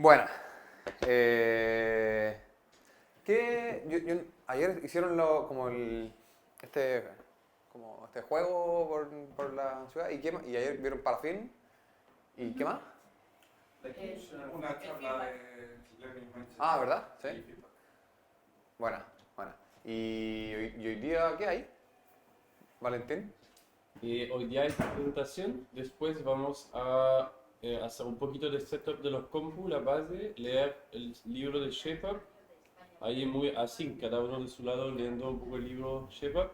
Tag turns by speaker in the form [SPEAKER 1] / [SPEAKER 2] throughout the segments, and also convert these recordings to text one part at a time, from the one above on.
[SPEAKER 1] Bueno, ayer hicieron este, como este juego por la ciudad y, y ayer vieron Parafin y ¿qué más?
[SPEAKER 2] Una charla de Learning Mindset.
[SPEAKER 1] Ah, ¿verdad?
[SPEAKER 2] Y
[SPEAKER 1] Sí.
[SPEAKER 2] feedback.
[SPEAKER 1] Buena. ¿Y hoy día qué hay? Valentín.
[SPEAKER 3] Hoy día hay presentación, después vamos a hacer un poquito de setup de los compu, la base, leer el libro de Shepard, ahí muy así, cada uno de su lado leyendo un poco el libro Shepard,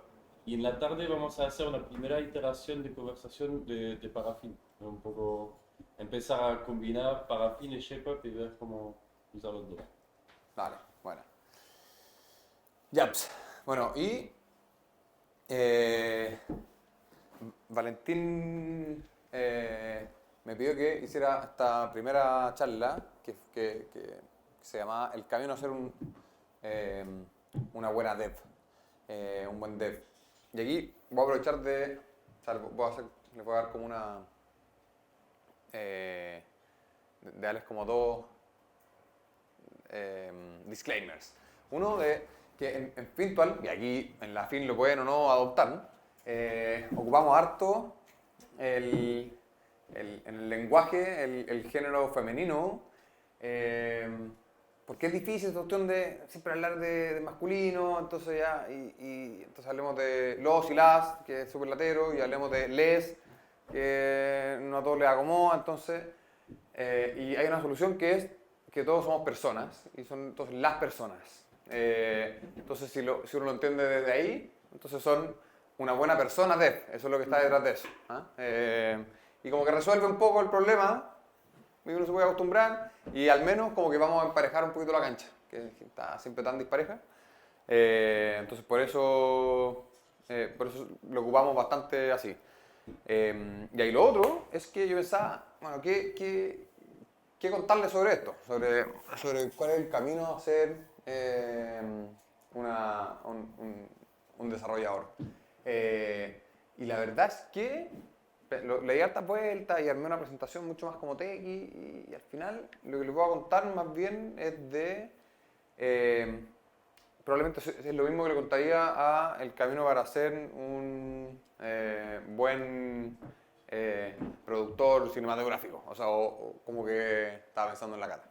[SPEAKER 3] y en la tarde vamos a hacer una primera iteración de conversación de Parafin, un poco empezar a combinar Parafin y Shepard y ver cómo usar los dos.
[SPEAKER 1] Vale, bueno. Yaps. Bueno, y Valentín me pidió que hiciera esta primera charla que se llamaba El camino a ser una buena dev, un buen dev. Y aquí voy a aprovechar o sea, le voy a dar como de darles como dos disclaimers. Uno de que en Fintual, y aquí en la Fin lo pueden o no adoptar, ocupamos harto en el lenguaje el género femenino, porque es difícil esta cuestión de siempre hablar de masculino, entonces ya, entonces hablemos de los y las, que es súper latero, y hablemos de les, que no a todos les acomoda, entonces, y hay una solución que es que todos somos personas, y son entonces las personas. Entonces si uno lo entiende desde ahí, entonces son una buena persona dev, eso es lo que está detrás de eso. ¿Ah? Y como que resuelve un poco el problema, y uno se puede acostumbrar, y al menos como que vamos a emparejar un poquito la cancha, que está siempre tan dispareja. Entonces por eso lo ocupamos bastante así. Y ahí lo otro es que yo pensaba, bueno, ¿qué contarles sobre esto? Sobre cuál es el camino a ser un desarrollador. Y la verdad es que le di hartas vueltas y armé una presentación mucho más como tequi y al final lo que les voy a contar más bien es probablemente es lo mismo que le contaría a el camino para ser un buen productor cinematográfico, o sea, o como que estaba pensando en la cara.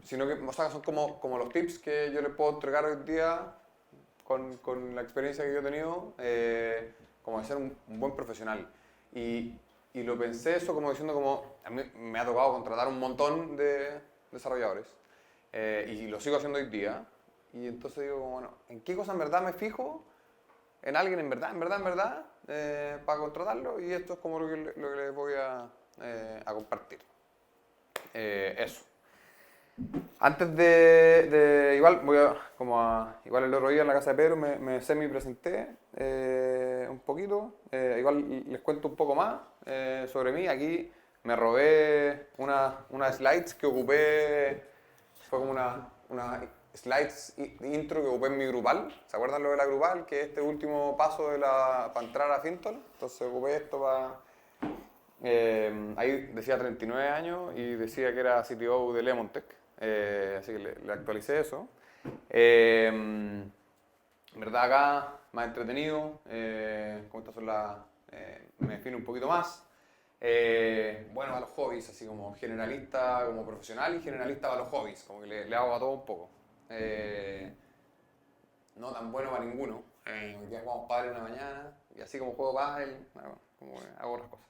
[SPEAKER 1] Sino que, o sea, son como los tips que yo les puedo entregar hoy día con la experiencia que yo he tenido, como de ser un buen profesional. Y lo pensé eso como diciendo como, a mí me ha tocado contratar un montón de desarrolladores, y lo sigo haciendo hoy día, y entonces digo, bueno, ¿en qué cosa en verdad me fijo? En alguien en verdad, para contratarlo, y esto es como lo que les voy a compartir. Eso. Antes igual, igual el otro día en la casa de Pedro me semi-presenté un poquito. Igual les cuento un poco más sobre mí. Aquí me robé unas slides que ocupé, fue como una slides intro que ocupé en mi grupal. ¿Se acuerdan lo de la grupal? Que es este último paso para entrar a Fintol. Entonces ocupé esto para... ahí decía 39 años y decía que era CTO de Lemontech, así que le actualicé eso. En verdad acá, más entretenido, como estas son me defino un poquito más. Bueno, a los hobbies, así como generalista, como profesional, y generalista para los hobbies, como que le hago a todo un poco. No tan bueno para ninguno. Hoy día jugamos pádel en la mañana, y así como juego pádel, como hago otras cosas.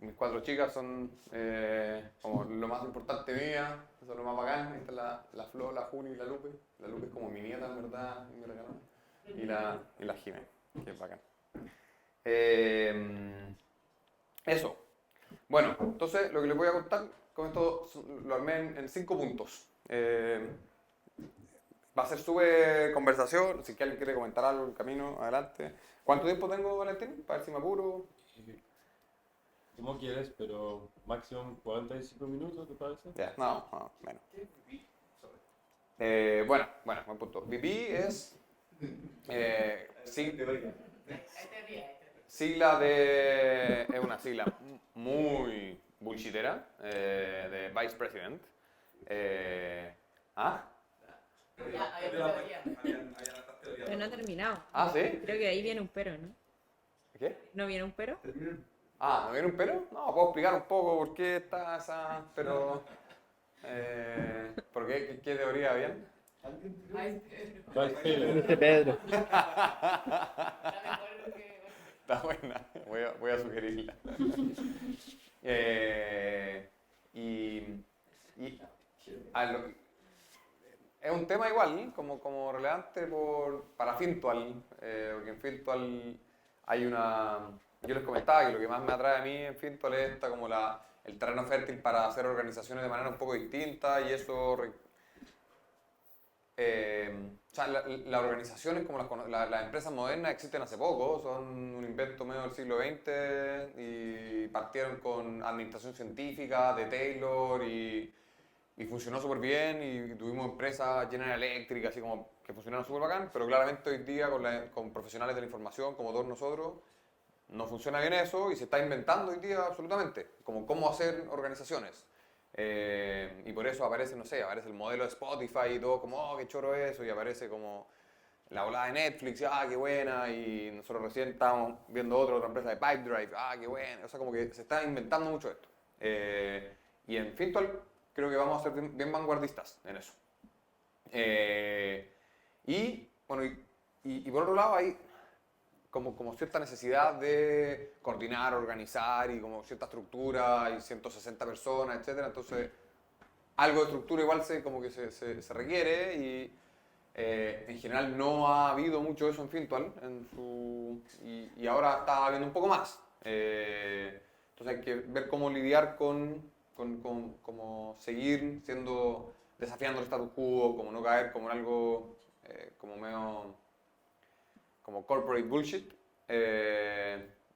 [SPEAKER 1] Mis 4 chicas son como lo más importante mía, son lo más bacán. Esta es la Flo, la Juni y la Lupe. La Lupe es como mi nieta, en verdad, mi regalona. Y la Jime, que es bacán. Eso. Bueno, entonces lo que les voy a contar, con esto lo armé en 5 puntos. Va a ser súper conversación, si alguien quiere comentar algo en el camino, adelante. ¿Cuánto tiempo tengo, Valentín? Para ver si me apuro.
[SPEAKER 3] Como quieres, pero máximo 45 minutos, ¿te parece?
[SPEAKER 1] Ya, no, menos. Buen punto. VP es sigla de... Es una sigla muy bullshitera de Vice President. ¿Ah?
[SPEAKER 4] Pero no ha terminado.
[SPEAKER 1] ¿Ah, sí?
[SPEAKER 4] Creo que ahí viene un pero, ¿no?
[SPEAKER 1] ¿Qué?
[SPEAKER 4] ¿No viene un pero?
[SPEAKER 1] Ah, ¿no viene un pero? No, puedo explicar un poco por qué está esa... Pero... ¿Por qué? ¿Qué teoría bien?
[SPEAKER 3] Vai, Pedro.
[SPEAKER 5] Dice Pedro.
[SPEAKER 1] Está buena, voy a sugerirla. Es un tema igual, como relevante para Fintual, porque en Fintual hay una... Yo les comentaba que lo que más me atrae a mí en Fintual es como el terreno fértil para hacer organizaciones de manera un poco distinta y eso... o sea, las organizaciones como las empresas modernas existen hace poco, son un invento medio del siglo XX y partieron con administración científica de Taylor y funcionó súper bien y tuvimos empresas General Electric, así como que funcionaron súper bacán, pero claramente hoy día con profesionales de la información como todos nosotros no funciona bien eso y se está inventando hoy día absolutamente, como cómo hacer organizaciones. Y por eso aparece, no sé, aparece el modelo de Spotify y todo como, oh, qué choro eso, y aparece como la volada de Netflix, ah, qué buena, y nosotros recién estábamos viendo otra empresa de Pipedrive, ah, qué buena, o sea, como que se está inventando mucho esto. Y en Fintual creo que vamos a ser bien vanguardistas en eso. Y, bueno, y por otro lado hay como cierta necesidad de coordinar, organizar y como cierta estructura y 160 personas, etcétera. Entonces, algo de estructura igual como que se requiere y en general no ha habido mucho eso en Fintual y ahora está habiendo un poco más. Entonces hay que ver cómo lidiar como seguir desafiando el status quo, como no caer como en algo como medio como corporate bullshit.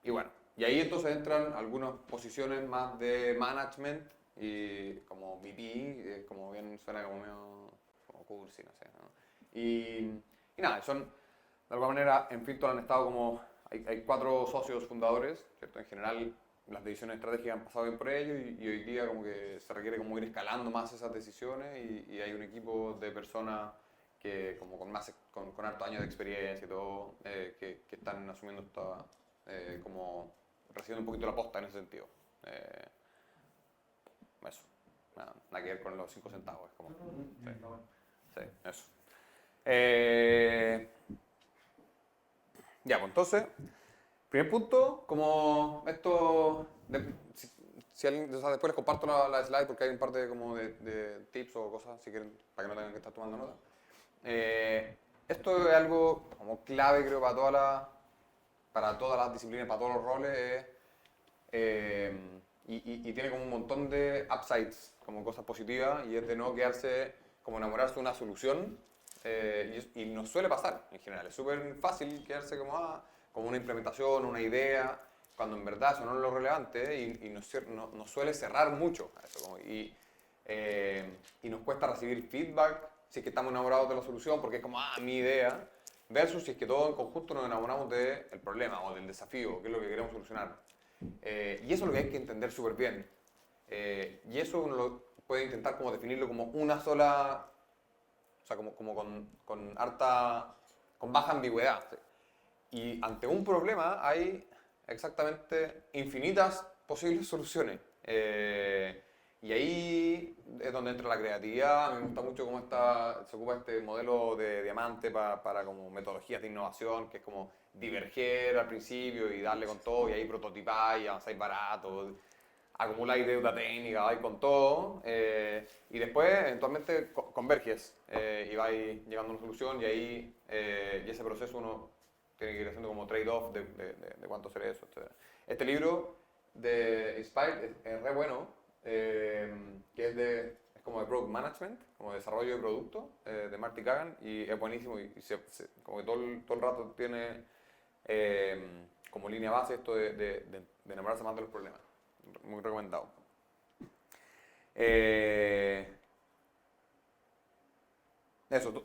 [SPEAKER 1] Y bueno, y ahí entonces entran algunas posiciones más de management y como VP, como bien suena como medio como cursi, no sé, ¿no? Y nada, son de alguna manera en Fintual han estado como, hay 4 socios fundadores, ¿cierto? En general las decisiones estratégicas han pasado bien por ellos y hoy día como que se requiere como ir escalando más esas decisiones y hay un equipo de personas que como con hartos años de experiencia y todo, que están asumiendo como recibiendo un poquito la posta en ese sentido. Eso, nada que ver con los 5 centavos, es como... Sí, eso. Ya, pues entonces, primer punto, como esto, si alguien, o sea, después les comparto la slide porque hay un par de tips o cosas, si quieren, para que no tengan que estar tomando nota. Esto es algo como clave, creo, para todas las disciplinas, para todos los roles, y tiene como un montón de upsides, como cosas positivas, y es de no quedarse, como enamorarse de una solución, y nos suele pasar en general, es súper fácil quedarse como una implementación, una idea, cuando en verdad eso no es lo relevante, y nos suele cerrar mucho a eso, y nos cuesta recibir feedback si es que estamos enamorados de la solución, porque es como, mi idea, versus si es que todos en conjunto nos enamoramos del problema o del desafío, que es lo que queremos solucionar. Y eso es lo que hay que entender súper bien. Y eso uno lo puede intentar como definirlo como una sola, o sea, como con baja ambigüedad. Y ante un problema hay exactamente infinitas posibles soluciones. Y ahí es donde entra la creatividad. A mí me gusta mucho cómo se ocupa este modelo de diamante para como metodologías de innovación, que es como diverger al principio y darle con todo, y ahí prototipar y avanzar barato, acumular deuda técnica, vais con todo, y después eventualmente converges y vais llegando a una solución y ahí y ese proceso uno tiene que ir haciendo como trade-off de cuánto hacer eso, etc. Este libro de Inspired es re bueno. Que es como de Product Management, como de desarrollo de producto, de Marty Cagan, y es buenísimo y como que todo el rato tiene como línea base esto de enamorarse más de los problemas. Muy recomendado. Eso,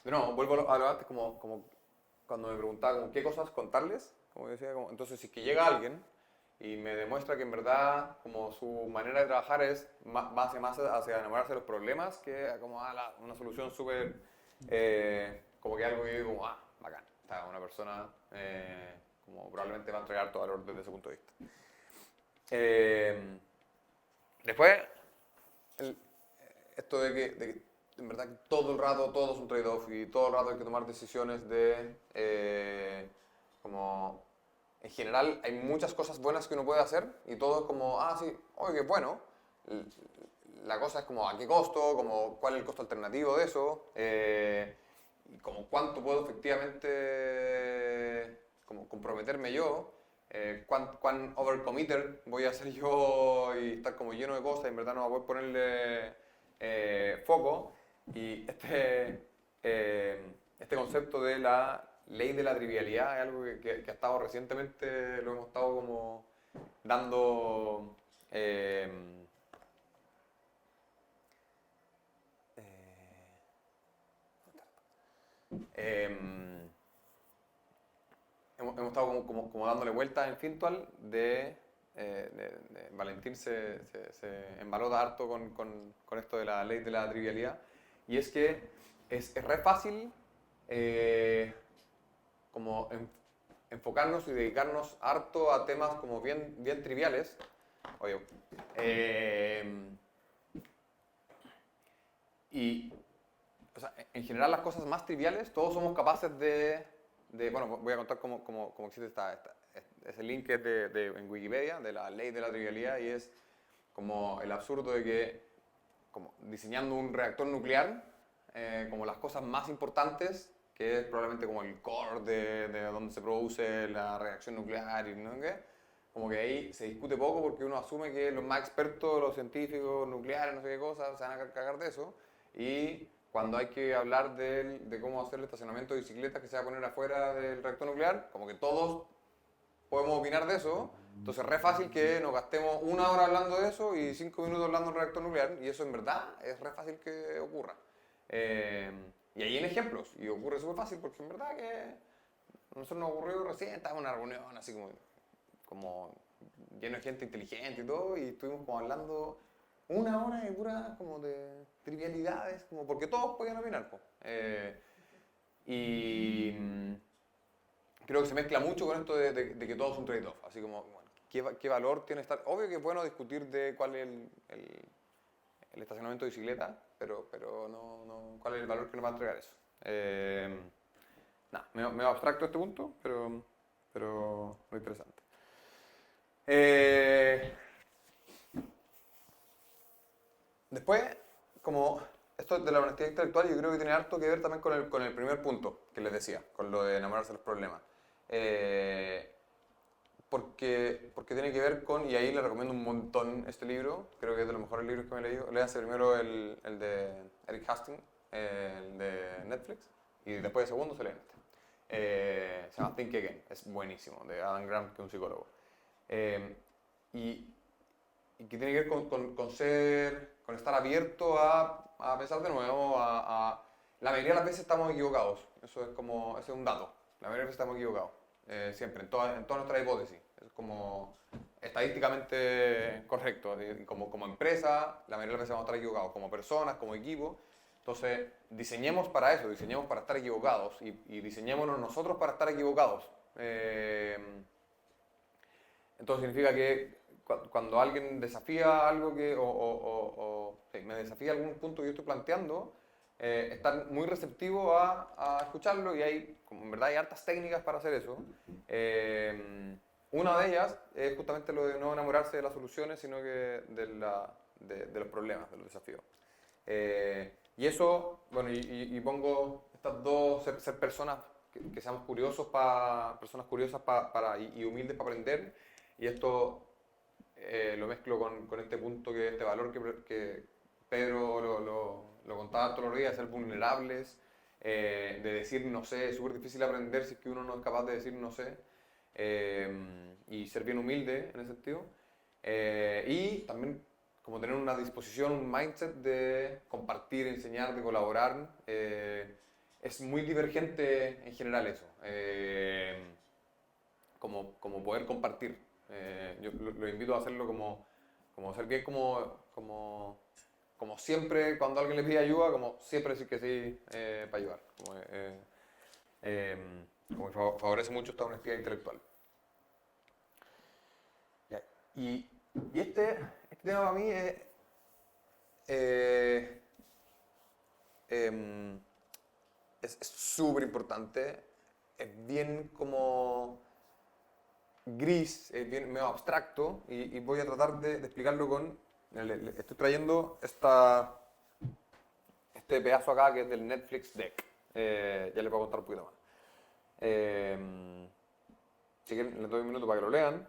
[SPEAKER 1] de nuevo, vuelvo a lo antes como cuando me preguntaba como qué cosas contarles, como decía, entonces si es que llega alguien y me demuestra que en verdad como su manera de trabajar es más hacia enamorarse de los problemas que como una solución súper, como que algo que yo digo, bacán. O sea, una persona como probablemente va a entregar todo valor desde ese punto de vista. Después, esto de que en verdad todo el rato todo es un trade-off y todo el rato hay que tomar decisiones de como en general hay muchas cosas buenas que uno puede hacer y todo es como, sí, oye, qué bueno. La cosa es como a qué costo, como cuál es el costo alternativo de eso, y como cuánto puedo efectivamente como comprometerme yo, cuán overcommitter voy a ser yo y estar como lleno de cosas y en verdad no voy a poder ponerle foco. Y este concepto de la ley de la trivialidad es algo que ha estado recientemente, lo hemos estado como dando hemos estado como dándole vueltas en Fintual Valentín se embalota harto con esto de la ley de la trivialidad y es que es re fácil como enfocarnos y dedicarnos harto a temas como bien triviales. Oye, y o sea, en general las cosas más triviales todos somos capaces bueno, voy a contar cómo existe ese link que es en Wikipedia de la ley de la trivialidad y es como el absurdo de que como diseñando un reactor nuclear como las cosas más importantes que es probablemente como el core de donde se produce la reacción nuclear y no sé qué, como que ahí se discute poco porque uno asume que los más expertos, los científicos nucleares, no sé qué cosas, se van a cagar de eso y cuando hay que hablar de cómo hacer el estacionamiento de bicicletas que se va a poner afuera del reactor nuclear, como que todos podemos opinar de eso, entonces es re fácil que nos gastemos 1 hora hablando de eso y 5 minutos hablando del reactor nuclear, y eso en verdad es re fácil que ocurra. Y ahí hay ejemplos, y ocurre súper fácil, porque en verdad que a nosotros nos ocurrió recién, estaba en una reunión así como lleno de gente inteligente y todo, y estuvimos como hablando 1 hora de pura como de trivialidades, como porque todos podían opinar. Y creo que se mezcla mucho con esto de que todo es un trade-off, así como, bueno, ¿qué valor tiene estar? Obvio que es bueno discutir de cuál es el estacionamiento de bicicleta, pero no, cuál es el valor que nos va a entregar eso. Nada, medio abstracto este punto, pero muy interesante. Después, como esto de la honestidad intelectual, yo creo que tiene harto que ver también con el primer punto que les decía, con lo de enamorarse de los problemas. Porque tiene que ver con, y ahí le recomiendo un montón este libro, creo que es de los mejores libros que me he leído. Léanse primero el de Eric Hastings, el de Netflix, y después de segundo se leen este. Se llama Think Again, es buenísimo, de Adam Grant, que es un psicólogo. Y que tiene que ver con estar abierto a pensar de nuevo, la mayoría de las veces estamos equivocados, eso es un dato, la mayoría de las veces estamos equivocados, siempre, en todas nuestras hipótesis, es como estadísticamente correcto, como empresa, la mayoría de las veces vamos a estar equivocados, como personas, como equipo, entonces diseñemos para eso, diseñemos para estar equivocados y diseñémonos nosotros para estar equivocados. Entonces significa que cuando alguien desafía algo me desafía algún punto que yo estoy planteando, estar muy receptivo a escucharlo y como en verdad hay hartas técnicas para hacer eso. Una de ellas es justamente lo de no enamorarse de las soluciones, sino que de los problemas, de los desafíos. Y eso, bueno, y pongo estas dos, ser personas que seamos curiosos, personas curiosas y humildes para aprender, y esto lo mezclo con este punto, este valor que Pedro lo contaba todos los días, de ser vulnerables, de decir no sé, es súper difícil aprender si es que uno no es capaz de decir no sé, y ser bien humilde en ese sentido, y también como tener una disposición, un mindset de compartir, enseñar, de colaborar. Es muy divergente en general eso, como poder compartir. Yo lo invito a hacerlo como ser bien como siempre, cuando alguien le pide ayuda, como siempre decir que sí para ayudar. Como que favorece mucho esta honestidad intelectual. Ya, y este tema para mí es súper importante, es bien como gris, es bien medio abstracto, y voy a tratar de explicarlo estoy trayendo este pedazo acá que es del Netflix Deck. Ya les voy a contar un poquito más. Si quieren, les doy un minuto para que lo lean.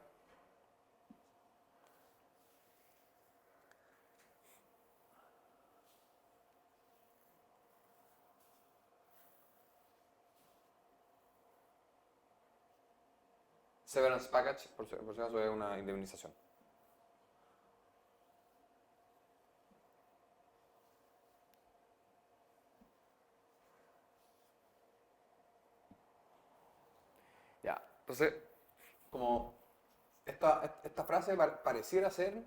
[SPEAKER 1] Severance Package, por si acaso, es una indemnización. Ya, entonces, como esta frase pareciera ser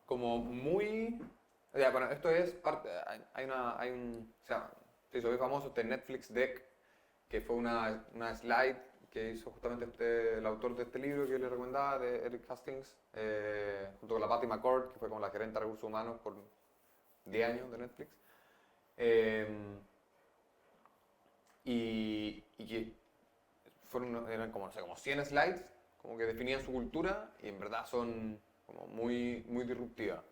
[SPEAKER 1] como muy... Ya, bueno, esto es parte... o sea, se hizo muy famoso este Netflix Deck, que fue una slide que hizo justamente el autor de este libro que le recomendaba, de Eric Hastings, junto con la Patty McCord, que fue como la gerente de recursos humanos por 10 años de Netflix. Y que eran como, no sé, como 100 slides, como que definían su cultura y en verdad son como muy, muy disruptivas.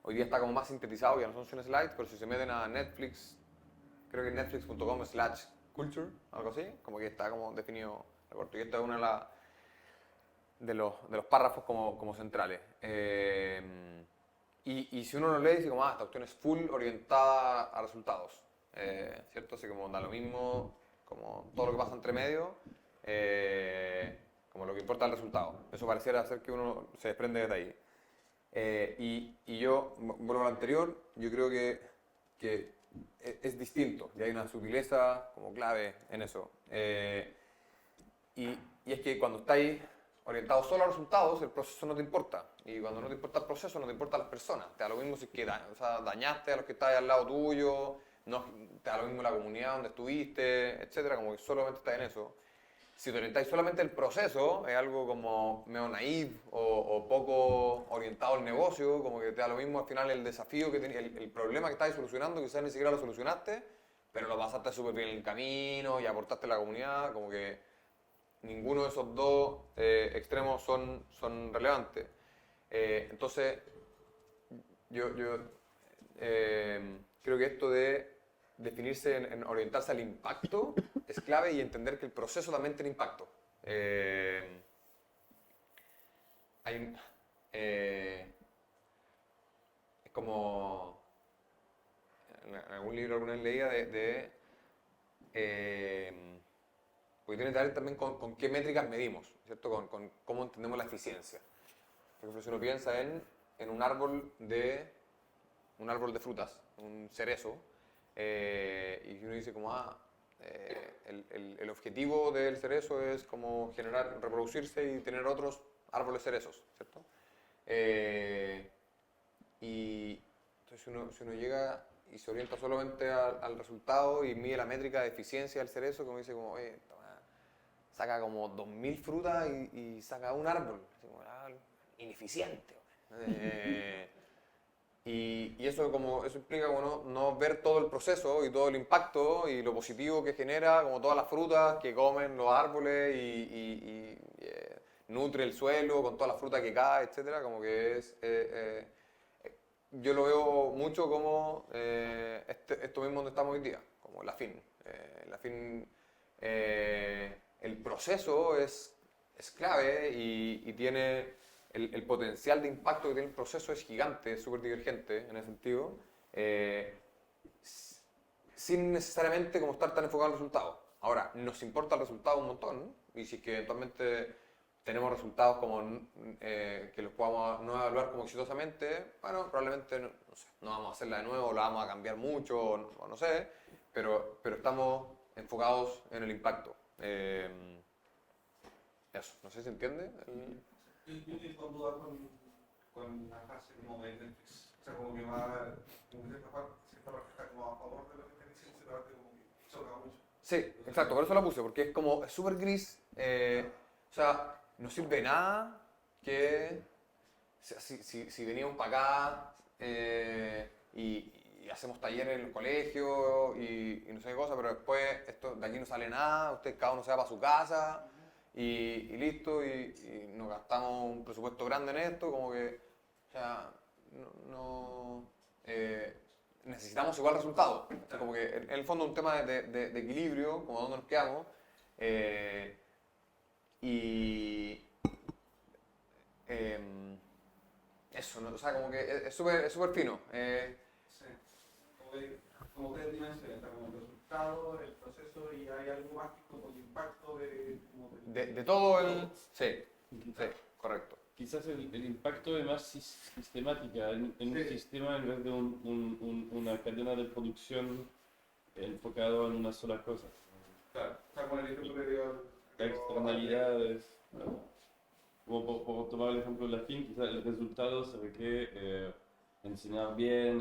[SPEAKER 1] Hoy día está como más sintetizado, ya no son 100 slides, pero si se meten a Netflix, creo que netflix.com/culture, algo así, como que está como definido la corto. Y esta es una de los párrafos como centrales. Y si uno lo lee, dice como, esta cuestión es full orientada a resultados, ¿cierto? Así como da lo mismo, como todo lo que pasa entre medio, como lo que importa es el resultado. Eso pareciera ser que uno se desprende de ahí. Y yo, vuelvo a lo anterior, yo creo que es distinto y hay una sutileza como clave en eso. Y es que cuando estáis orientado solo a resultados, el proceso no te importa. Y cuando no te importa el proceso, no te importan las personas. Te da lo mismo si es que dañaste a los que estáis al lado tuyo, no, te da lo mismo la comunidad donde estuviste, etcétera, como que solamente estás en eso. Si te orientáis solamente el proceso, es algo como medio naive o poco orientado al negocio, como que te da lo mismo al final el desafío que el problema que estáis solucionando, quizás ni siquiera lo solucionaste, pero lo pasaste súper bien en el camino y aportaste a la comunidad, como que ninguno de esos dos extremos son relevantes. Entonces, yo creo que esto de definirse en orientarse al impacto es clave y entender que el proceso también tiene impacto. Es como en algún libro alguna vez leía porque tiene que ver también con qué métricas medimos, ¿cierto? Con cómo entendemos la eficiencia. Por ejemplo, si uno piensa en un árbol de frutas, un cerezo, y uno dice como, el objetivo del cerezo es como reproducirse y tener otros árboles cerezos, ¿cierto? Y entonces si uno llega y se orienta solamente al resultado y mide la métrica de eficiencia del cerezo, como dice como, saca como 2000 frutas y saca un árbol, así como, ineficiente. Y eso implica como no ver todo el proceso y todo el impacto y lo positivo que genera, como todas las frutas que comen los árboles y nutre el suelo con toda la fruta que cae, etcétera, como que yo lo veo mucho como esto mismo donde estamos hoy día, como la fin. El proceso es clave y tiene el potencial de impacto que tiene el proceso es gigante, es súper divergente en ese sentido, sin necesariamente como estar tan enfocado en el resultado. Ahora, nos importa el resultado un montón, y si es que eventualmente tenemos resultados que los podamos no evaluar como exitosamente, bueno, probablemente no vamos a hacerla de nuevo, la vamos a cambiar mucho, o no sé, pero estamos enfocados en el impacto. Eso, no sé si se entiende.
[SPEAKER 2] Yo tengo duda con la frase como de Netflix. O sea, como que va, como que cierta parte está como a favor de lo que te dicen, cierta parte como que choca mucho.
[SPEAKER 1] Sí, exacto, por eso la puse, porque es como, es súper gris, o sea, no sirve de nada que si venimos para acá y hacemos talleres en los colegios y no sé qué cosa, pero después esto, de aquí no sale nada, usted cada uno se va para su casa y listo, y nos gastamos un presupuesto grande en esto, como que, o sea, necesitamos igual resultados. O sea, como que en el fondo es un tema de equilibrio, como dónde nos quedamos. eh, y eso, ¿no? O sea, como que es súper fino.
[SPEAKER 2] Sí. Como que dimensiones, está como el resultado, el proceso y hay algo más que como el impacto de... Como
[SPEAKER 1] De todo el... Sí, sí, correcto.
[SPEAKER 3] Quizás el impacto es más sistemática en un
[SPEAKER 2] Sí.
[SPEAKER 3] sistema en vez de una cadena de producción enfocado en una sola cosa.
[SPEAKER 2] Claro, o sea, con el ejemplo que dio
[SPEAKER 3] Externalidades. Como por tomar el ejemplo de la fin, quizás el resultado se ve que enseñar bien,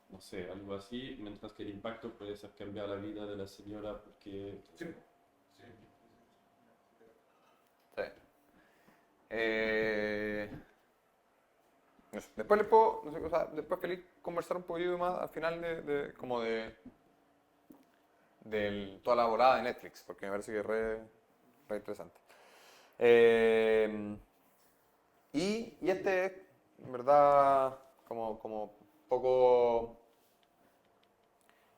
[SPEAKER 3] no sé, algo así, mientras que el impacto puede ser cambiar la vida de la señora porque...
[SPEAKER 2] Sí.
[SPEAKER 1] Sí. No sé, después les puedo, no sé, o sea, después feliz conversar un poquito más al final como de toda la volada de Netflix, porque me parece que es re interesante. Y este es, en verdad, como poco,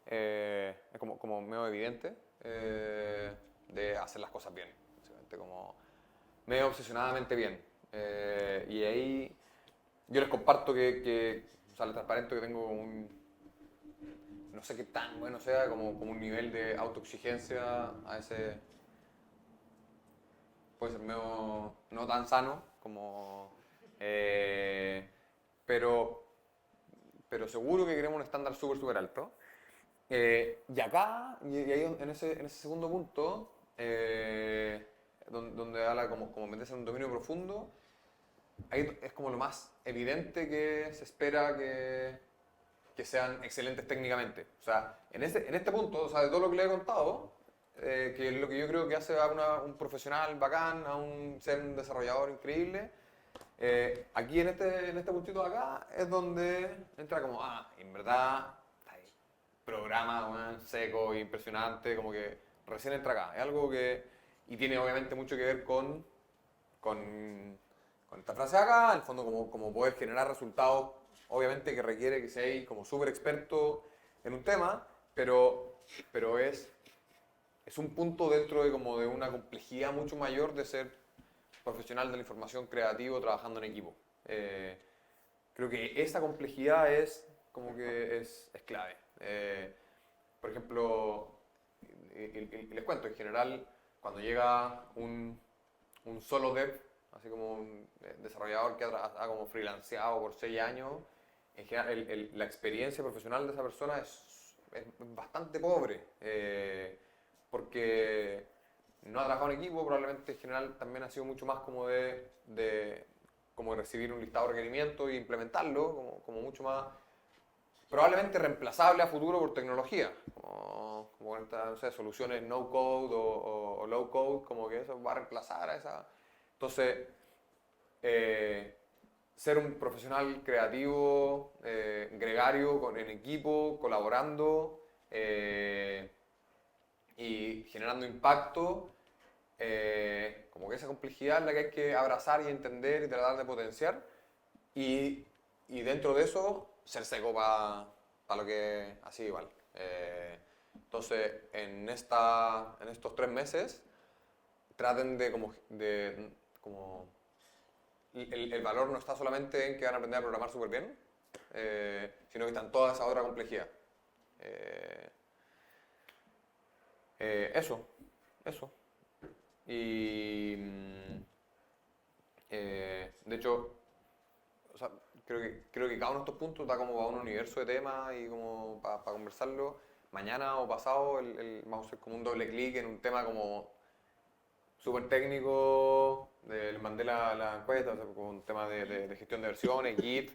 [SPEAKER 1] es como medio evidente de hacer las cosas bien, básicamente, como medio obsesionadamente bien. Y ahí yo les comparto o sea, les transparento que tengo no sé qué tan bueno sea, como un nivel de autoexigencia a ese, puede ser medio no tan sano, pero, pero seguro que queremos un estándar súper alto. Y acá, y ahí en ese segundo punto, donde habla como meterse en un dominio profundo, ahí es como lo más evidente que se espera que sean excelentes técnicamente. O sea, en este punto, o sea, de todo lo que le he contado, que es lo que yo creo que hace a un profesional bacán, ser un desarrollador increíble, aquí en este puntito de acá es donde entra como, en verdad, programa seco, impresionante, como que recién entra acá. Es algo y tiene obviamente mucho que ver con esta frase de acá, en el fondo como poder generar resultados, obviamente que requiere que seáis como súper experto en un tema, pero es un punto dentro de una complejidad mucho mayor de ser profesional de la información creativo trabajando en equipo. Creo que esa complejidad es como que es clave. Por ejemplo, y les cuento, en general, cuando llega un solo dev, así como un desarrollador que ha como freelanceado por 6 años, en general la experiencia profesional de esa persona es bastante pobre, porque no ha trabajado en equipo, probablemente en general también ha sido mucho más como como recibir un listado de requerimientos e implementarlo, como mucho más probablemente reemplazable a futuro por tecnología, como no sé, soluciones no code o low code, como que eso va a reemplazar a esa. Entonces, ser un profesional creativo, gregario, en equipo, colaborando y generando impacto, como que esa complejidad es la que hay que abrazar y entender y tratar de potenciar. Y dentro de eso, ser seco para lo que así igual. Entonces, en estos 3 meses, traten como el valor no está solamente en que van a aprender a programar súper bien, sino que está en toda esa otra complejidad. Eso. Y de hecho, o sea, creo que cada uno de estos puntos da como para un universo de temas y como para conversarlo. Mañana o pasado vamos a hacer como un doble clic en un tema como súper técnico, les mandé la encuesta, o sea, con un tema de gestión de versiones, Git,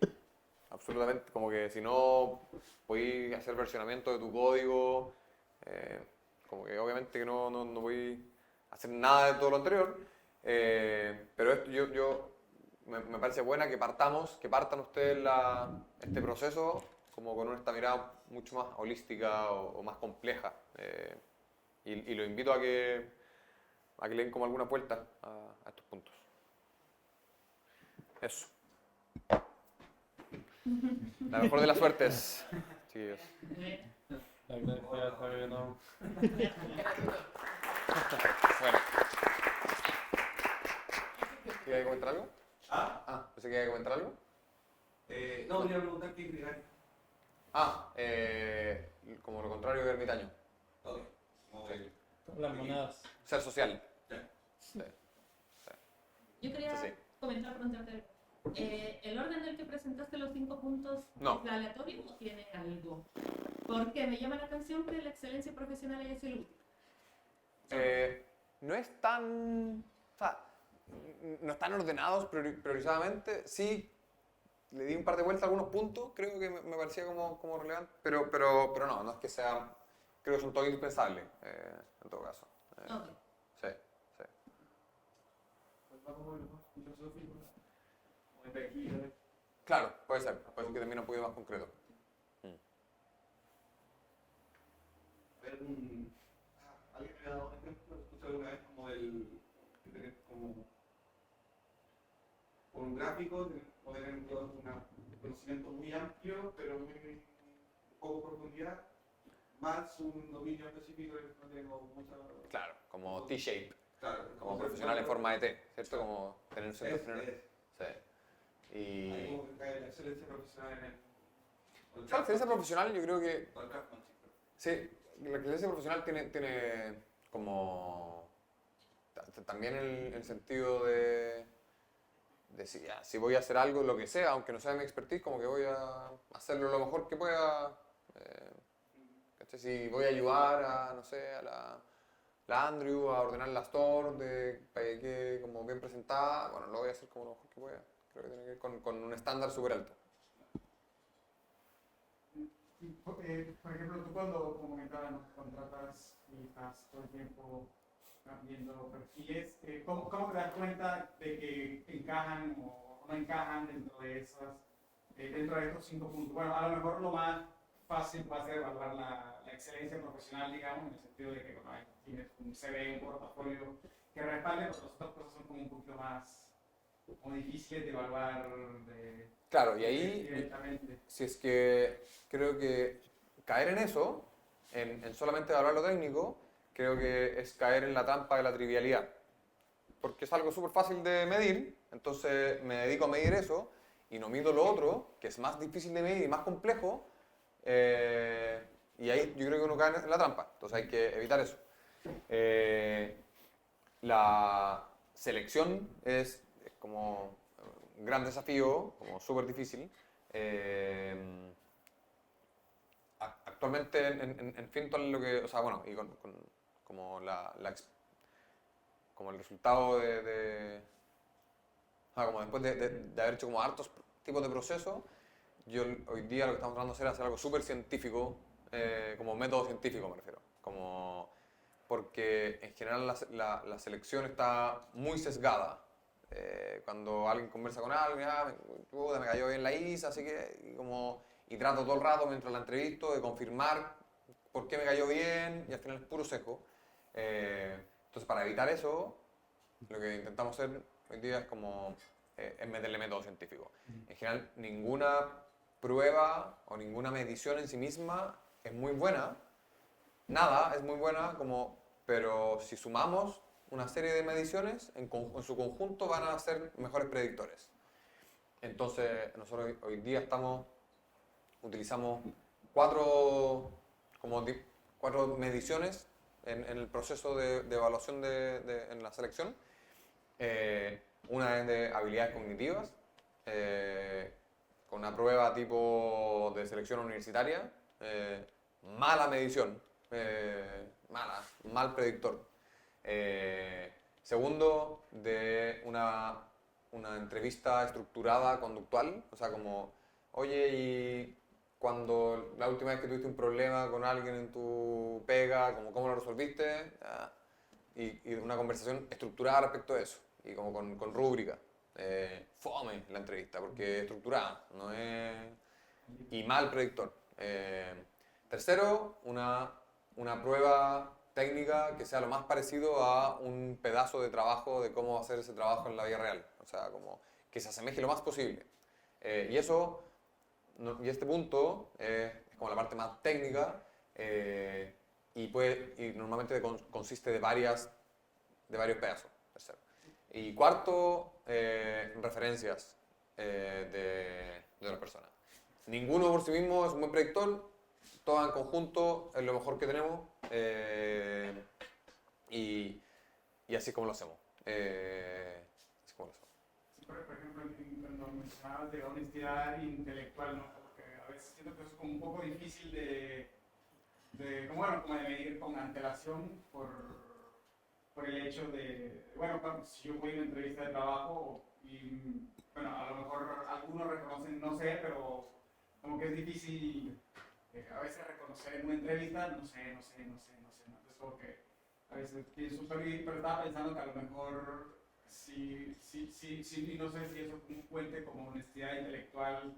[SPEAKER 1] absolutamente, como que si no podéis hacer versionamiento de tu código, como que obviamente que no voy a hacer nada de todo lo anterior, pero esto me parece buena que partan ustedes este proceso como con esta mirada mucho más holística o más compleja, y lo invito a que le den como alguna vuelta a estos puntos. Eso. La mejor de las suertes, chiquillos.
[SPEAKER 3] La gracia, Fabiano.
[SPEAKER 1] Bueno. ¿Quieres comentar algo? Pensé que iba a comentar algo.
[SPEAKER 2] No, quería preguntar qué criterio.
[SPEAKER 1] Como lo contrario de ermitaño.
[SPEAKER 2] Ok. Como el-
[SPEAKER 3] Las monedas.
[SPEAKER 1] Ser social.
[SPEAKER 2] Ya.
[SPEAKER 1] Sí.
[SPEAKER 5] Yo quería
[SPEAKER 1] Sí, sí.
[SPEAKER 5] preguntarte, ¿el orden en el que presentaste los 5 puntos
[SPEAKER 1] No.
[SPEAKER 5] es aleatorio o tiene algo? Porque me llama la atención que la excelencia profesional haya sido el último.
[SPEAKER 1] No es tan... O sea, no están ordenados priorizadamente. Sí, le di un par de vueltas a algunos puntos, creo que me parecía como relevante, pero no es que sea... Creo que son todos indispensables, en todo caso.
[SPEAKER 5] Ok.
[SPEAKER 1] Sí, sí. Claro, puede ser que termine un poquito más concreto.
[SPEAKER 2] Alguien me ha dado un ejemplo, escuché alguna vez como de tener como por un gráfico, poder tener un conocimiento muy amplio, pero muy poco profundidad, más un dominio específico que no tengo mucha...
[SPEAKER 1] Claro, como T-shape,
[SPEAKER 2] Claro,
[SPEAKER 1] como profesional en forma de T, ¿cierto? Como tener un centro
[SPEAKER 2] es,
[SPEAKER 1] final. Sí.
[SPEAKER 2] ahí
[SPEAKER 1] Y...
[SPEAKER 2] como que cae la excelencia profesional en el...
[SPEAKER 1] La excelencia profesional yo creo que...
[SPEAKER 2] O el craftsmanship.
[SPEAKER 1] Sí, la excelencia profesional tiene como... También el sentido de si voy a hacer algo, lo que sea, aunque no sea mi expertise, como que voy a hacerlo lo mejor que pueda. ¿Cachai? Si voy a ayudar a, no sé, a la Andrew a ordenar la store para que quede como bien presentada, bueno, lo voy a hacer como lo mejor que pueda. Creo que tiene que ver con un estándar súper alto.
[SPEAKER 6] Por ejemplo, tú cuando, como comentabas, ¿no?, contratas y estás todo el tiempo viendo perfiles, ¿cómo te das cuenta de que encajan o no encajan dentro de estos 5 puntos? Bueno, a lo mejor lo más fácil va a ser evaluar la excelencia profesional, digamos, en el sentido de que bueno, tienes un CV, un portafolio que respalde, pero las otras cosas son como un poquito más como difíciles de evaluar
[SPEAKER 1] Claro, y ahí,
[SPEAKER 6] directamente.
[SPEAKER 1] si es que creo que caer en eso, en solamente evaluar lo técnico, creo que es caer en la trampa de la trivialidad. Porque es algo súper fácil de medir, entonces me dedico a medir eso y no mido lo otro, que es más difícil de medir y más complejo, y ahí yo creo que uno cae en la trampa, entonces hay que evitar eso. La selección es como un gran desafío, como súper difícil. Actualmente en Fintual lo que, o sea, bueno, y como como el resultado como después de haber hecho como hartos tipos de procesos, yo hoy día lo que estamos tratando de hacer es hacer algo súper científico, como método científico me refiero, porque en general la selección está muy sesgada. Cuando alguien conversa con alguien, me cayó bien la ISA, así que, y trato todo el rato mientras la entrevisto de confirmar por qué me cayó bien, y al final es puro sesgo. Entonces, para evitar eso, lo que intentamos hacer hoy día es meterle método científico. En general, ninguna prueba o ninguna medición en sí misma es muy buena, nada es muy buena, pero si sumamos una serie de mediciones, en su conjunto van a ser mejores predictores. Entonces, nosotros hoy día utilizamos cuatro mediciones en el proceso de evaluación en la selección. Una es de habilidades cognitivas, con una prueba tipo de selección universitaria, mala medición, mal predictor. Segundo, de una entrevista estructurada, conductual, o sea, como, oye, y cuando la última vez que tuviste un problema con alguien en tu pega, como, ¿cómo lo resolviste? Ah, y una conversación estructurada respecto a eso, y como con rúbrica. Fome la entrevista, porque es estructurada, no es... y mal predictor. Tercero, una prueba técnica que sea lo más parecido a un pedazo de trabajo de cómo hacer ese trabajo en la vida real. O sea, como que se asemeje lo más posible. Y eso, y este punto es como la parte más técnica y normalmente consiste de varios pedazos. Tercero. Y cuarto, referencias de la persona. Ninguno por sí mismo es un buen predictor, todo en conjunto es lo mejor que tenemos y así es como lo hacemos. Así como lo hacemos.
[SPEAKER 6] Sí, por ejemplo, cuando mencionabas de honestidad intelectual, ¿no? Porque a veces siento que es como un poco difícil como de medir con antelación por el hecho de, bueno, si yo voy a una entrevista de trabajo y, bueno, a lo mejor algunos reconocen, no sé, pero como que es difícil a veces reconocer en una entrevista, no sé, ¿no? Entonces como que a veces pienso, pero estaba pensando que a lo mejor sí, no sé si eso cuente como honestidad intelectual,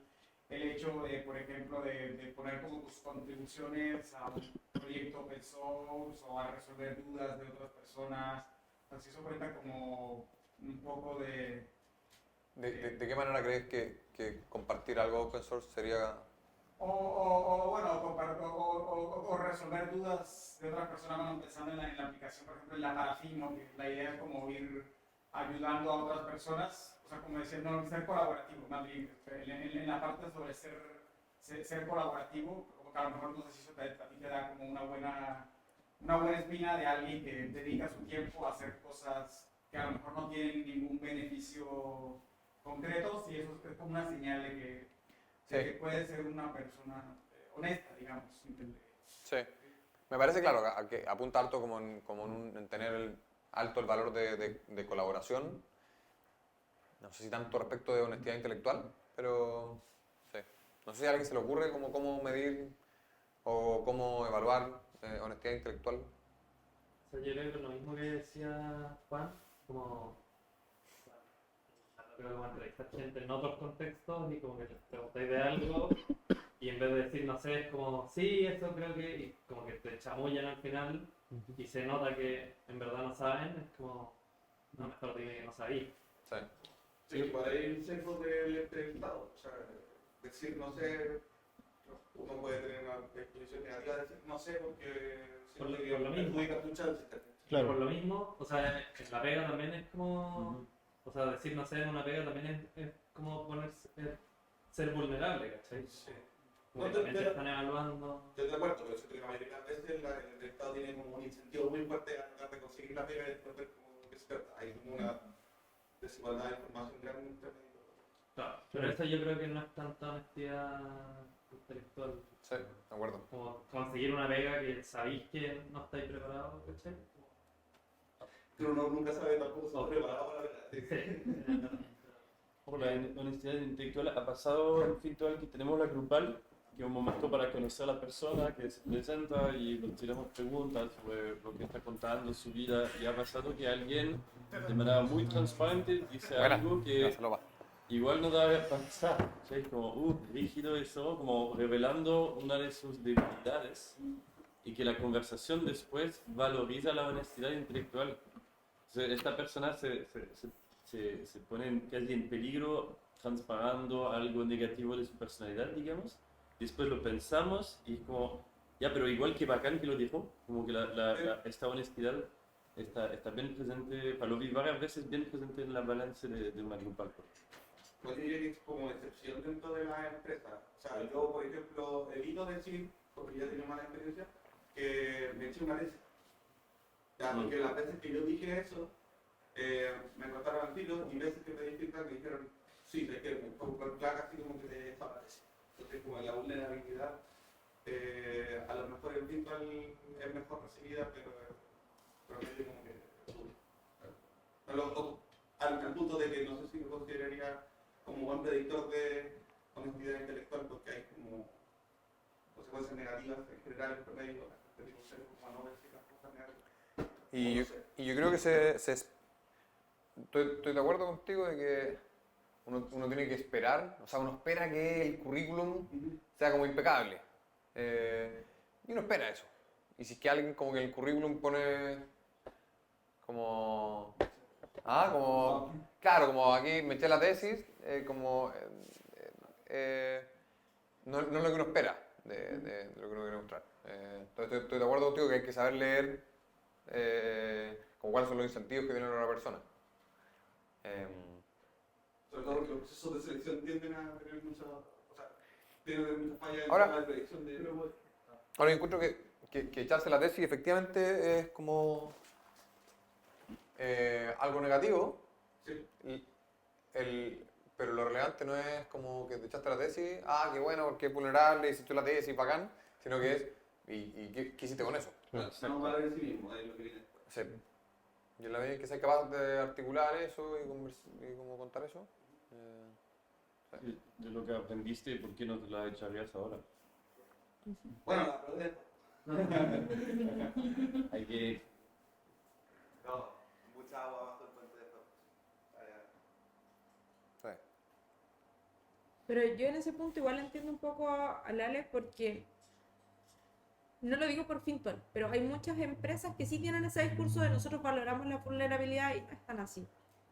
[SPEAKER 6] el hecho de, por ejemplo, de poner como tus contribuciones a un proyecto open source o a resolver dudas de otras personas, así eso cuenta como un poco de...
[SPEAKER 1] ¿De qué manera crees que compartir algo open source sería...?
[SPEAKER 6] O resolver dudas de otras personas, bueno, pensando en la aplicación, por ejemplo, en la Parafin, ¿no? Que la idea es como ir ayudando a otras personas, o sea, como decir, no, ser colaborativo, más bien, en la parte sobre ser colaborativo, como que a lo mejor no sé si eso a ti te da como una buena espina de alguien que dedica su tiempo a hacer cosas que a lo mejor no tienen ningún beneficio concreto, si eso es como una señal de que puede ser una persona honesta, digamos.
[SPEAKER 1] Sí. Me parece claro que apunta alto en tener alto el valor de colaboración. No sé si tanto respecto de honestidad intelectual, pero sí. No sé si a alguien se le ocurre cómo medir o cómo evaluar honestidad intelectual.
[SPEAKER 7] O sea, yo creo que lo mismo que decía Juan, como creo que como entrevistar gente en otros contextos y como que les preguntáis de algo y en vez de decir, no sé, es como, sí, eso creo que, y como que te chamullan al final y se nota que en verdad no saben, es como, no, mejor dime que no sabí.
[SPEAKER 1] Sí.
[SPEAKER 2] Sí, por ahí el sesgo del entrevistado. O sea, decir no sé, uno puede tener una exposición negativa de decir no sé porque
[SPEAKER 7] Por lo
[SPEAKER 2] siente que
[SPEAKER 7] mismo.
[SPEAKER 2] perjudica tu chance.
[SPEAKER 7] Claro. Por lo mismo, o sea, en la pega también es como, o sea, decir no sé en una pega también es como ponerse, ser vulnerable, ¿cachai?
[SPEAKER 2] Sí.
[SPEAKER 7] Porque también te están evaluando.
[SPEAKER 2] Estoy de acuerdo, pero siento que la mayoría de las veces el Estado tiene como un incentivo muy fuerte a tratar de conseguir la pega y después ver como que se trata. Hay como una desigualdad de información grande entre medio.
[SPEAKER 7] Claro, pero eso yo creo que no es tanta honestidad intelectual.
[SPEAKER 1] Sí, de acuerdo.
[SPEAKER 7] Como conseguir una pega que sabéis que no estáis preparados, ¿cachai?
[SPEAKER 2] Pero uno nunca sabe tampoco si está preparado para la verdad.
[SPEAKER 7] Sí.
[SPEAKER 3] Por la honestidad intelectual ha pasado en Fintual que tenemos la grupal, que es un momento para conocer a la persona que se presenta y nos tiramos preguntas sobre lo que está contando, su vida, y ha pasado que alguien de manera muy transparente dice algo que igual no debe pasar, ¿sí? Como, rígido eso, como revelando una de sus debilidades y que la conversación después valoriza la honestidad intelectual. Entonces, esta persona se pone casi en peligro transparando algo negativo de su personalidad, digamos. Después lo pensamos y es como, ya, pero igual que bacán que lo dijo, como que esta honestidad está bien presente, lo vi varias veces bien presente en la balance de una grupal.
[SPEAKER 2] Pues yo diría que es como excepción dentro de la empresa. O sea, yo, por ejemplo, evito decir, porque ya he tenido mala experiencia, que me eché una tesis. Ya, porque las veces que yo dije eso, me cortaron al tiro y veces que pedí feedback me dijeron, sí, es que con placa así como que te desaparece. Entonces, como la vulnerabilidad, a lo mejor en virtual es mejor recibida, pero medio como que Al punto de que no sé si lo consideraría como buen predictor de honestidad intelectual, porque hay como consecuencias negativas en general en promedio, la gente tiene un ser humano ver si las cosas negativas.
[SPEAKER 1] Y yo creo que estoy de acuerdo contigo de que uno tiene que esperar, o sea, uno espera que el currículum sea como impecable. Y uno espera eso. Y si es que alguien como que en el currículum pone como... Claro, como aquí me eché la tesis, no es lo que uno espera de lo que uno quiere mostrar. Entonces estoy de acuerdo contigo que hay que saber leer como cuáles son los incentivos que tiene una persona.
[SPEAKER 2] Sobre todo porque los procesos de selección tienden a tener muchas fallas en
[SPEAKER 1] Ahora-
[SPEAKER 2] la predicción de...
[SPEAKER 1] Ahora yo encuentro que echarse la tesis efectivamente es como algo negativo,
[SPEAKER 2] Sí.
[SPEAKER 1] pero lo relevante no es como que te echaste la tesis, qué bueno, porque es vulnerable, hiciste la tesis, bacán, sino que es, ¿y qué hiciste con eso?
[SPEAKER 2] No vale en sí mismo, es lo que viene después.
[SPEAKER 1] Sí. Y en la medida que seas capaz de articular eso y como contar eso,
[SPEAKER 3] Sí, de lo que aprendiste, ¿por qué no te la echarías ahora?
[SPEAKER 2] Bueno, la verdad
[SPEAKER 3] Hay que...
[SPEAKER 2] no, mucha agua bajo el puente de Ford.
[SPEAKER 1] sí.
[SPEAKER 4] Pero yo en ese punto igual entiendo un poco al Alex porque, no lo digo por Fintual, pero hay muchas empresas que sí tienen ese discurso de nosotros valoramos la vulnerabilidad y no están así.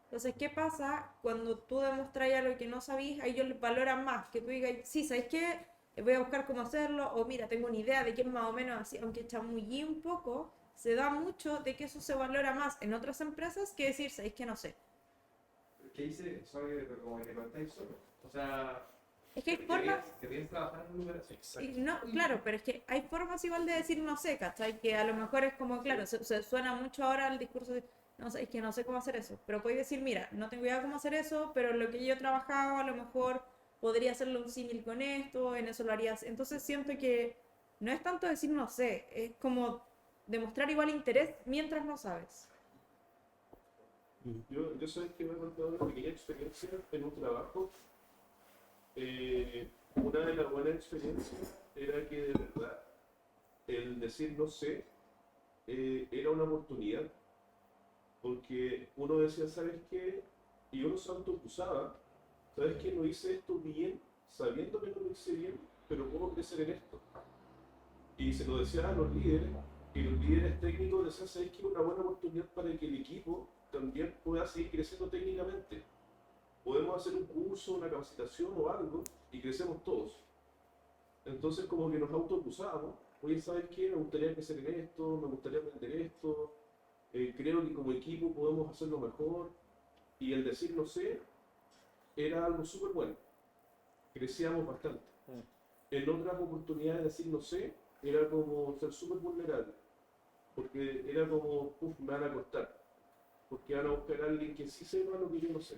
[SPEAKER 4] Entonces, ¿qué pasa cuando tú demostras algo que no sabís? A ellos les valoran más, que tú digas, sí, ¿sabes qué? Voy a buscar cómo hacerlo, o mira, tengo una idea de que es más o menos así, aunque chamullí un poco, se da mucho de que eso se valora más en otras empresas que decir, ¿sabes qué? No sé.
[SPEAKER 8] ¿Qué hice? Soy como que contáis solo. O sea,
[SPEAKER 4] Es que hay formas...
[SPEAKER 8] querías trabajar en un lugar así.
[SPEAKER 4] No, claro, pero es que hay formas igual de decir no sé, ¿cachai? Que a lo mejor es como, claro, se suena mucho ahora el discurso de, no sé, es que no sé cómo hacer eso. Pero podéis decir, mira, no tengo idea cómo hacer eso, pero lo que yo he trabajado a lo mejor podría hacerlo un símil con esto, en eso lo harías. Entonces siento que no es tanto decir no sé, es como demostrar igual interés mientras no sabes.
[SPEAKER 8] Yo soy que me he contado una pequeña experiencia en un trabajo. Una de las buenas experiencias era que de verdad el decir no sé era una oportunidad. Porque uno decía, ¿sabes qué? Y uno se autoacusaba, ¿sabes qué? No hice esto bien, sabiendo que no lo hice bien, pero ¿cómo crecer en esto? Y se lo decía a los líderes, y los líderes técnicos decían, ¿sabes qué? Una buena oportunidad para que el equipo también pueda seguir creciendo técnicamente. Podemos hacer un curso, una capacitación o algo, y crecemos todos. Entonces como que nos autoacusábamos, oye, ¿sabes qué? Me gustaría crecer en esto, me gustaría aprender esto, creo que como equipo podemos hacerlo mejor, y el decir no sé era algo súper bueno, crecíamos bastante. En otras oportunidades decir no sé era como ser súper vulnerable, porque era como, me van a costar, porque van a buscar a alguien que sí sepa lo que yo no sé.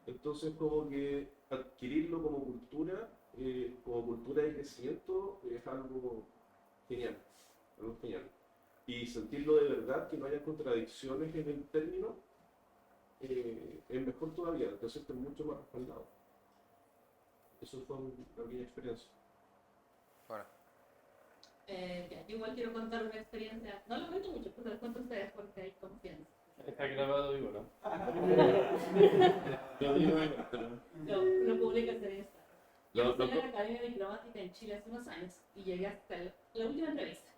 [SPEAKER 8] Entonces como que adquirirlo como cultura de crecimiento es algo genial, algo genial. Y sentirlo de verdad, que no haya contradicciones en el término, es mejor todavía, te sientes mucho más respaldado. Eso fue una pequeña experiencia.
[SPEAKER 1] Bueno,
[SPEAKER 5] Yo igual quiero contar una experiencia, no lo cuento mucho, pues lo cuento a ustedes porque hay confianza.
[SPEAKER 3] Está grabado, digo, ¿no? Lo digo, pero...
[SPEAKER 5] Lo publico en Insta. Yo
[SPEAKER 3] Lo-
[SPEAKER 5] estuve en
[SPEAKER 3] lo-
[SPEAKER 5] la Academia Diplomática en Chile hace unos años y llegué hasta la última entrevista.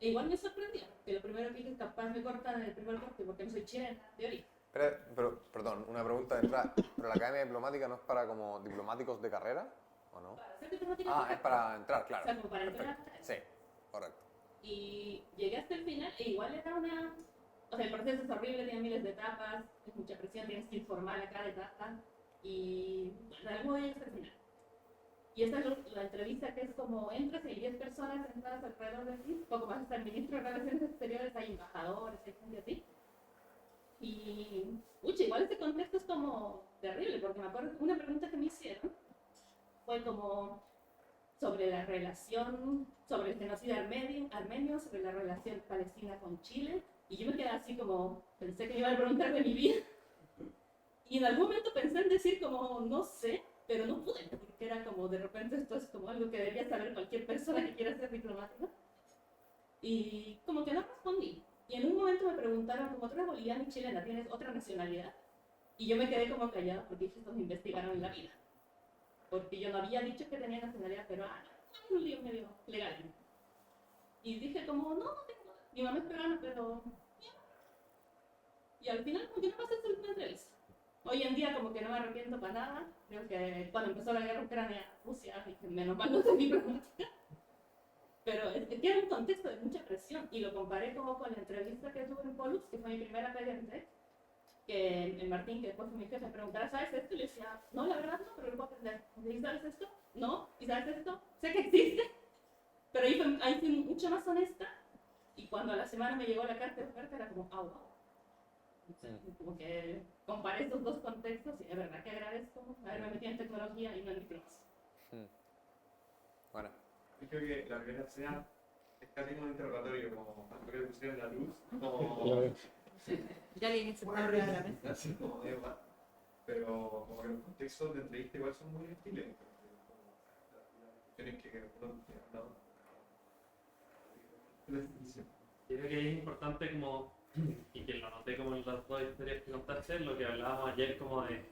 [SPEAKER 5] E igual me sorprendió, que lo primero que dije, capaz me cortan en el primer corte porque no soy chilena de origen.
[SPEAKER 1] pero, perdón, una pregunta de entrada. ¿Pero la academia diplomática no es para como diplomáticos de carrera o no?
[SPEAKER 5] Para ser diplomática.
[SPEAKER 1] Es para entrar,
[SPEAKER 5] O
[SPEAKER 1] claro.
[SPEAKER 5] sea, como para entrar.
[SPEAKER 1] Perfecto. Sí, correcto.
[SPEAKER 5] Y llegué hasta el final e igual era una... O sea, el proceso es horrible, tiene miles de etapas, es mucha presión, tienes que informar a cada etapa y bueno, algo llegas hasta el final. Y esta es la entrevista que es como entras y hay 10 personas sentadas alrededor de ti, poco más hasta el ministro de Relaciones Exteriores, hay embajadores, hay gente así. Y, igual este contexto es como terrible, porque me acuerdo que una pregunta que me hicieron fue como sobre la relación, sobre el genocidio armenio, sobre la relación Palestina con Chile Y yo me quedé así como, pensé que me iban a preguntar de mi vida. Y en algún momento pensé en decir como, no sé, pero no pude, porque era como, de repente esto es como algo que debería saber cualquier persona que quiera ser diplomática. Y como que no respondí. Y en un momento me preguntaron, como tú eres boliviana y chilena, ¿tienes otra nacionalidad? Y yo me quedé como callada porque dije, estos me investigaron en la vida. Porque yo no había dicho que tenía nacionalidad peruana. Fue un lío medio legal. Y dije como, no, no tengo. Mi mamá es peruana, pero... Y al final como que no pasé esa entrevista. Hoy en día como que no me arrepiento para nada. Creo que cuando empezó la guerra Ucrania-Rusia, dije, menos mal no soy diplomática. Pero es que era un contexto de mucha presión. Y lo comparé como con la entrevista que tuve en Pollux, que fue mi primera PDT, que el Martín, que después fue mi jefe, me preguntara, ¿sabes esto? Y le decía, no, la verdad no, pero lo puedo aprender. ¿Y sabes esto? No. ¿Y sabes esto? Sé que existe. Pero ahí fui mucho más honesta. Y cuando a la semana me llegó la carta de oferta, era como, wow. Como que comparé estos dos contextos y de verdad que agradezco haberme metido en tecnología y no en diplomacia.
[SPEAKER 1] Bueno.
[SPEAKER 2] Yo creo que la universidad es casi como un interrogatorio, como cuando le pusieron la luz, como...
[SPEAKER 4] Ya alguien se
[SPEAKER 2] Una
[SPEAKER 4] está arriba de la mesa.
[SPEAKER 2] realidad, así como de verdad. Pero como que los contextos de entrevista igual son muy hostiles. Tienes que
[SPEAKER 7] Yo creo que es importante como, y que lo noté como en las dos historias que contaste, lo que hablábamos ayer como de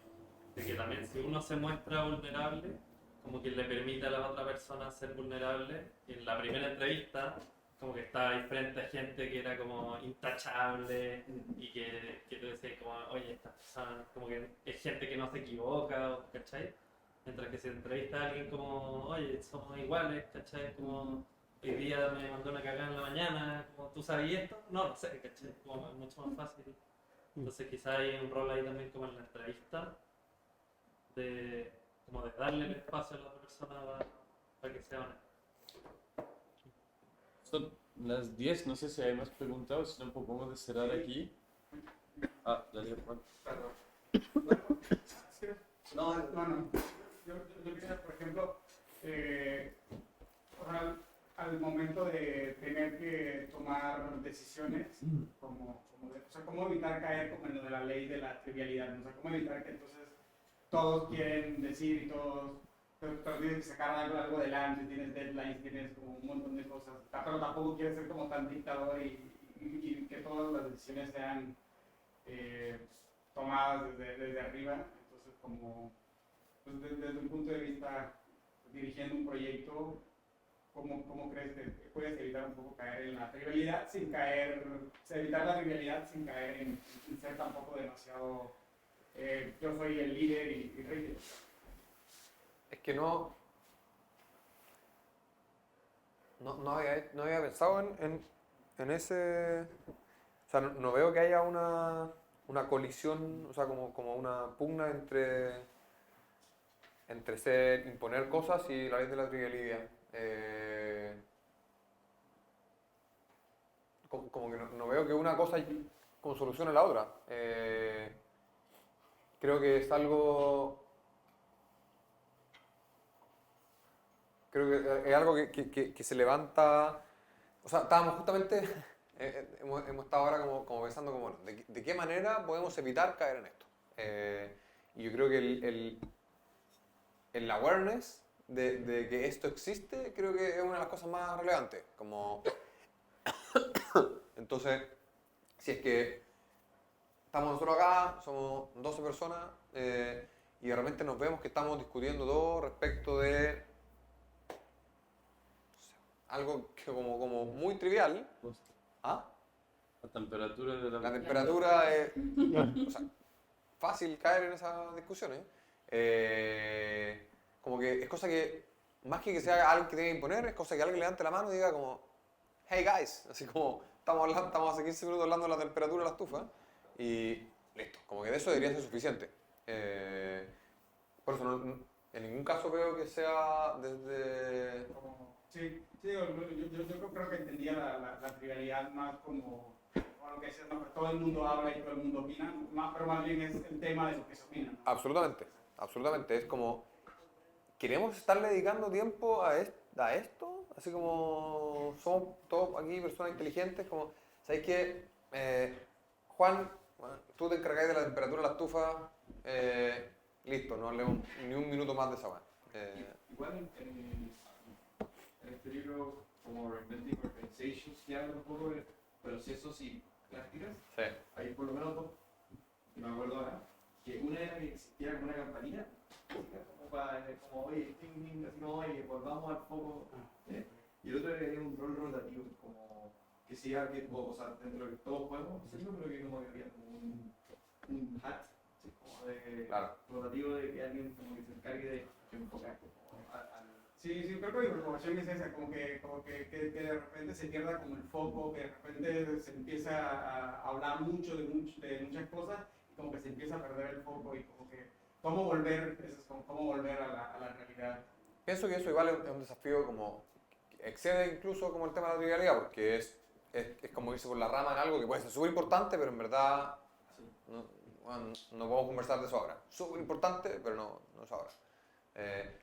[SPEAKER 7] que también si uno se muestra vulnerable, como que le permite a la otra persona ser vulnerable. Y en la primera entrevista, como que estaba ahí frente a gente que era como intachable y que tú decías como, oye, esta persona, como que es gente que no se equivoca, ¿cachai? Mientras que si entrevista a alguien como, oye, somos iguales, ¿cachai? Como, hoy día me mandó una cagada en la mañana, como, ¿tú sabías esto? No, no sé, ¿cachai? Como es mucho más fácil. Entonces quizá hay un rol ahí también como en la entrevista, como de darle el espacio a la otra persona para que sea honesta.
[SPEAKER 3] Son las 10, no sé si hay más preguntas, si no podemos cerrar aquí. Ah, dale, Juan.
[SPEAKER 6] No. Yo quisiera, por ejemplo, al momento de tener que tomar decisiones, cómo evitar caer como en lo de la ley de la trivialidad, ¿no? O sea, cómo evitar que entonces todos quieren decir y todos, pero tienes que sacar algo adelante, tienes deadlines, tienes como un montón de cosas, pero tampoco quieres ser como tan dictador y que todas las decisiones sean tomadas desde arriba. Entonces, como pues desde un punto de vista dirigiendo un proyecto, ¿cómo crees que puedes evitar un poco caer en la trivialidad evitar la trivialidad sin caer en ser tampoco demasiado yo soy el líder y rey?
[SPEAKER 1] Es que no había pensado en ese... O sea, no veo que haya una colisión, o sea, como una pugna entre imponer cosas y la ley de la trivialidad. Como que no veo que una cosa como solucione la otra. Creo que es algo... Creo que es algo que se levanta... O sea, estábamos justamente... hemos estado ahora como pensando como, bueno, ¿de qué manera podemos evitar caer en esto? Y yo creo que el awareness de que esto existe, creo que es una de las cosas más relevantes. Como... Entonces, si es que estamos nosotros acá, somos 12 personas, y de repente nos vemos que estamos discutiendo todo respecto de algo que como muy trivial. ¿Ah?
[SPEAKER 3] La temperatura de
[SPEAKER 1] La temperatura es... O sea, fácil caer en esas discusiones. Como que es cosa que, más que sea alguien que tenga que imponer, es cosa que alguien levante la mano y diga como, hey guys, así como, estamos hace 15 minutos hablando de la temperatura de la estufa, y listo, como que de eso debería ser suficiente. Por eso en ningún caso veo que sea desde...
[SPEAKER 6] Sí, yo creo que entendía la trivialidad más como lo que decías, ¿no? Todo el mundo habla y todo el mundo opina, pero más bien es el tema de lo que se opina, ¿no?
[SPEAKER 1] Absolutamente, es como, ¿queremos estarle dedicando tiempo a esto? Así como somos todos aquí personas inteligentes, como, ¿sabéis qué? Juan, bueno, tú te encargáis de la temperatura de la estufa. Listo, no hablemos ni un minuto más de esa weá.
[SPEAKER 9] Igual en este libro, como Reinventing Organizations, que habla un poco de procesos y prácticas,
[SPEAKER 1] Sí.
[SPEAKER 9] hay por lo menos dos, que me acuerdo ahora, que una era que existiera como una campanita, como para, como, oye, ting, ting, así como, oye, volvamos al foco, ¿eh? Y el otro era que había un rol rotativo, como que si alguien, o sea, dentro de que todos podemos hacerlo, pero que como que había como un hat, ¿sí? Como de
[SPEAKER 1] Claro.
[SPEAKER 9] rotativo de que alguien como que se encargue de enfocar como al.
[SPEAKER 6] Sí, sí, creo que mi preocupación es esa, como que de repente se pierda como el foco, que de repente se empieza a hablar mucho de muchas cosas y como que se empieza a perder el foco y como que cómo volver, eso es como cómo volver a la realidad.
[SPEAKER 1] Pienso que eso igual es un desafío como que excede incluso como el tema de la trivialidad, porque es como irse por la rama en algo que puede ser súper importante, pero en verdad no, bueno, no podemos conversar de eso ahora. Súper importante, pero no es ahora.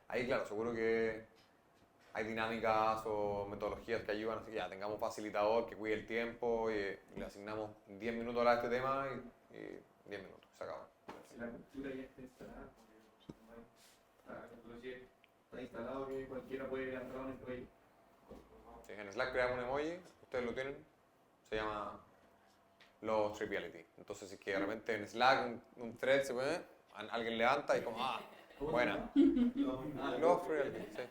[SPEAKER 1] Ahí, claro, seguro que hay dinámicas o metodologías que ayudan, así que ya tengamos un facilitador que cuide el tiempo y le asignamos 10 minutos a hablar de este tema y 10 minutos, se acaba.
[SPEAKER 9] Si la cultura ya está instalada, porque la metodología está instalado que cualquiera puede entrar a un proyecto.
[SPEAKER 1] Sí, en Slack creamos un emoji, ustedes lo tienen, se llama Love Triviality. Entonces, si es que de repente en Slack un thread se puede, alguien levanta y como, buena. Love Triviality, sí.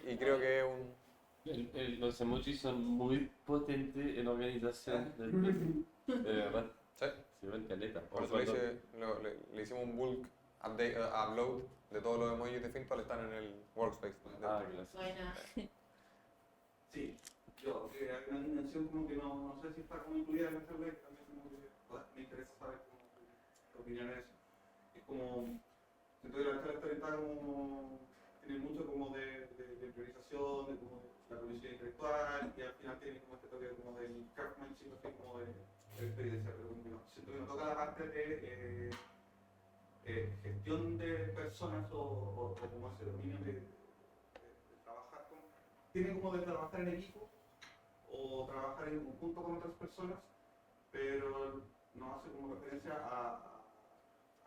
[SPEAKER 1] Y creo que es un...
[SPEAKER 3] Los emojis son muy potentes en organización del proyecto. De verdad.
[SPEAKER 1] Sí.
[SPEAKER 3] Sirven caleta.
[SPEAKER 1] Por eso le hicimos un bulk upload de todos los emojis de Fintual, están en el workspace.
[SPEAKER 3] Gracias.
[SPEAKER 5] Buena.
[SPEAKER 2] Sí, yo, hay una dimensión como que no sé si está como incluida en este web, también como que me interesa saber qué opinión es eso. Es como, siento que la charla está como, tiene mucho como de priorización, de como la producción intelectual, y al final tiene como este toque como del craftsmanship, así como de experiencia, pero como que no, siento que no toca la parte de gestión de personas o como ese dominio de trabajar con, tiene como de trabajar en equipo o trabajar en conjunto con otras personas, pero no hace como referencia a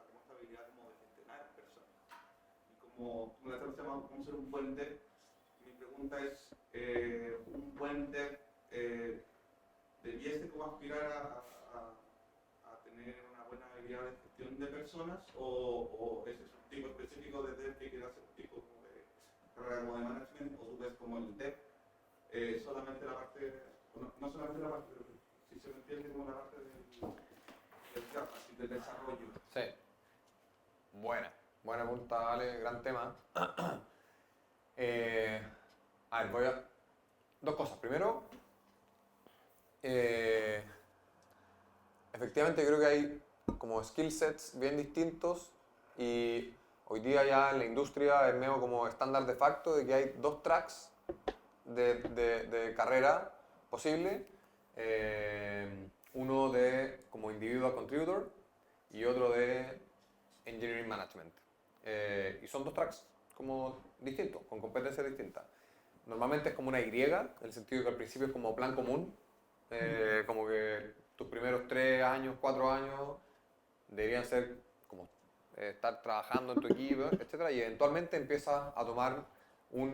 [SPEAKER 2] como esta habilidad como de gestionar personas. Y como la charla se llama cómo ser un buen dev, mi pregunta es, ¿un buen dev debiese como aspirar a tener una buena habilidad de gestión de personas o ese es un tipo específico de dev que quiere hacer un tipo como de carrera como de management o tú ves como el dev solamente la parte, no solamente la parte, pero si se me entiende como la parte del desarrollo?
[SPEAKER 1] Sí. Buena pregunta, Ale, gran tema. A ver, dos cosas. Primero, efectivamente creo que hay como skill sets bien distintos y hoy día ya en la industria es medio como estándar de facto de que hay dos tracks de carrera posible. Uno de como individual contributor y otro de engineering management. Y son dos tracks como distintos, con competencias distintas. Normalmente es como una Y, en el sentido que al principio es como plan común, como que tus primeros 3 años, 4 años deberían ser como estar trabajando en tu equipo, etc. Y eventualmente empiezas a tomar uno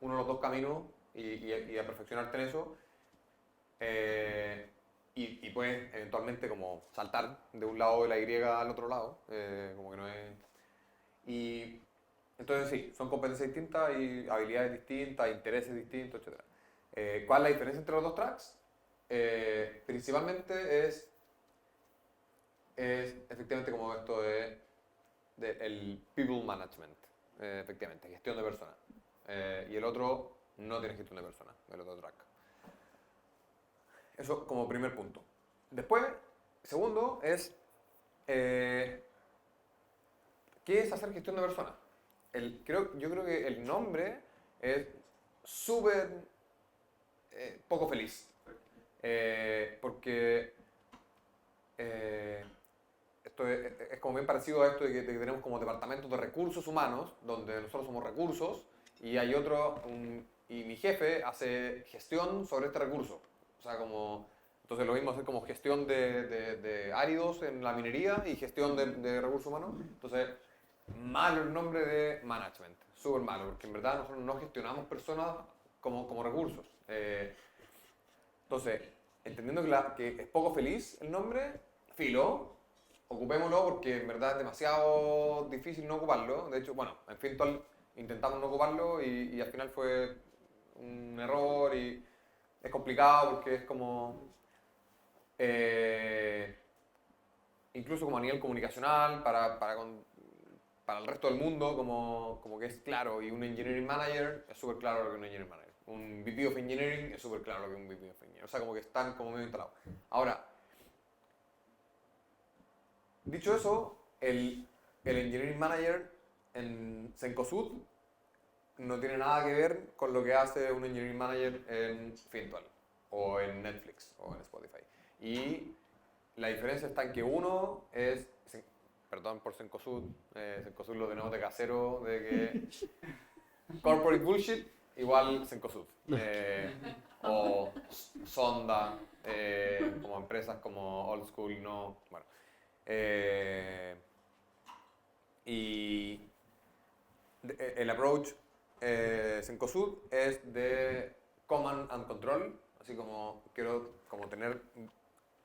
[SPEAKER 1] de los dos caminos y a perfeccionarte en eso. Y puedes eventualmente como saltar de un lado de la Y al otro lado, como que no es... Y entonces sí, son competencias distintas y habilidades distintas, intereses distintos, etc. ¿Cuál es la diferencia entre los dos tracks? Principalmente es efectivamente como esto de el people management, efectivamente, gestión de personas. Y el otro no tiene gestión de personas, el otro track. Eso como primer punto. Después, segundo, es ¿qué es hacer gestión de personas? Yo creo que el nombre es súper poco feliz. Porque esto es como bien parecido a esto de que tenemos como departamentos de recursos humanos, donde nosotros somos recursos, y hay otro, y mi jefe hace gestión sobre este recurso. O sea, como, Entonces lo mismo hacer como gestión de áridos en la minería y gestión de recursos humanos. Entonces, malo el nombre de management, súper malo, porque en verdad nosotros no gestionamos personas como recursos. Entonces, entendiendo que es poco feliz el nombre, filo, ocupémoslo porque en verdad es demasiado difícil no ocuparlo. De hecho, bueno, en Fintual intentamos no ocuparlo y al final fue un error y es complicado porque es como... incluso como a nivel comunicacional, para el resto del mundo, como que es claro, y un engineering manager es súper claro lo que es un engineering manager. Un VP of engineering es súper claro lo que es un VP of engineering. O sea, como que están como medio instalados. Ahora, dicho eso, el engineering manager en Cencosud no tiene nada que ver con lo que hace un engineering manager en Fintual, o en Netflix, o en Spotify. Y la diferencia está en que uno es, perdón por Cencosud, Cencosud lo tenemos de casero, de que corporate bullshit igual Cencosud. O Sonda, como empresas como Old School, no, bueno. Y el approach Cencosud es de command and control, así como quiero como tener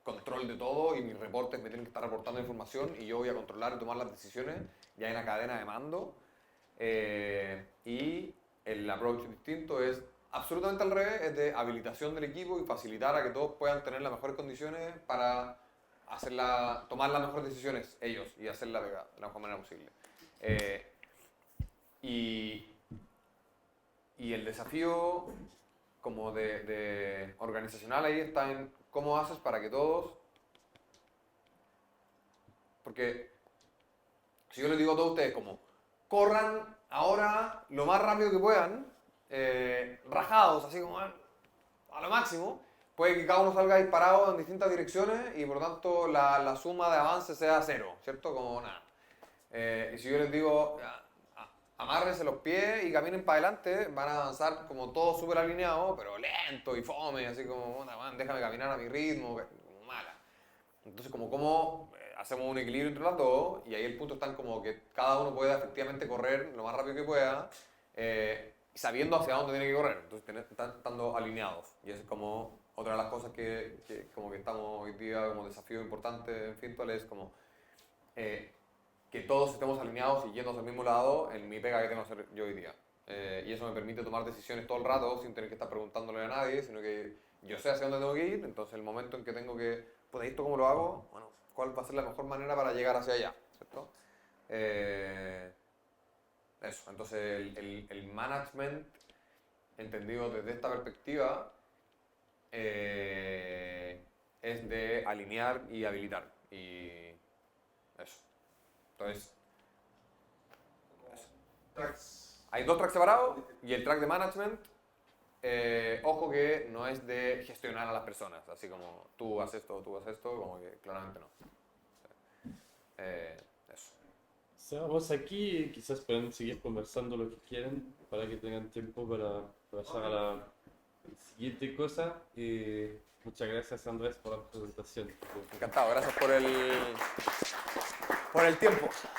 [SPEAKER 1] control de todo y mis reportes me tienen que estar reportando información y yo voy a controlar y tomar las decisiones. Ya hay una cadena de mando. Y el approach distinto es absolutamente al revés, es de habilitación del equipo y facilitar a que todos puedan tener las mejores condiciones para tomar las mejores decisiones ellos y hacerla de la mejor manera posible. Y el desafío como de organizacional ahí está en cómo haces para que todos... Porque si yo les digo a todos ustedes como corran ahora lo más rápido que puedan, rajados, así como a lo máximo, puede que cada uno salga disparado en distintas direcciones y por lo tanto la suma de avance sea cero, ¿cierto? Como nada. Y si yo les digo, amárrense los pies y caminen para adelante, van a avanzar como todos súper alineados, pero lento y fome, así como, déjame caminar a mi ritmo, como mala. Entonces, como hacemos un equilibrio entre las dos, y ahí el punto está en como que cada uno pueda efectivamente correr lo más rápido que pueda, sabiendo hacia dónde tiene que correr, entonces estando alineados. Y eso es como otra de las cosas que como que estamos hoy día como desafío importante en Fintual, es como que todos estemos alineados y yendo hacia el mismo lado en mi pega que tengo que hacer yo hoy día. Y eso me permite tomar decisiones todo el rato sin tener que estar preguntándole a nadie, sino que yo sé hacia dónde tengo que ir, entonces el momento en que tengo que, pues ¿esto cómo lo hago? Bueno, ¿cuál va a ser la mejor manera para llegar hacia allá? ¿Cierto? Eso, entonces el management, entendido desde esta perspectiva, es de alinear y habilitar. Y eso. Entonces, hay dos tracks separados y el track de management, ojo que no es de gestionar a las personas, así como tú haces esto, como que claramente no. Eso.
[SPEAKER 3] Cerramos aquí, quizás pueden seguir conversando lo que quieran para que tengan tiempo para pasar a la siguiente cosa. Muchas gracias Andrés por la presentación.
[SPEAKER 1] Encantado, gracias por el tiempo.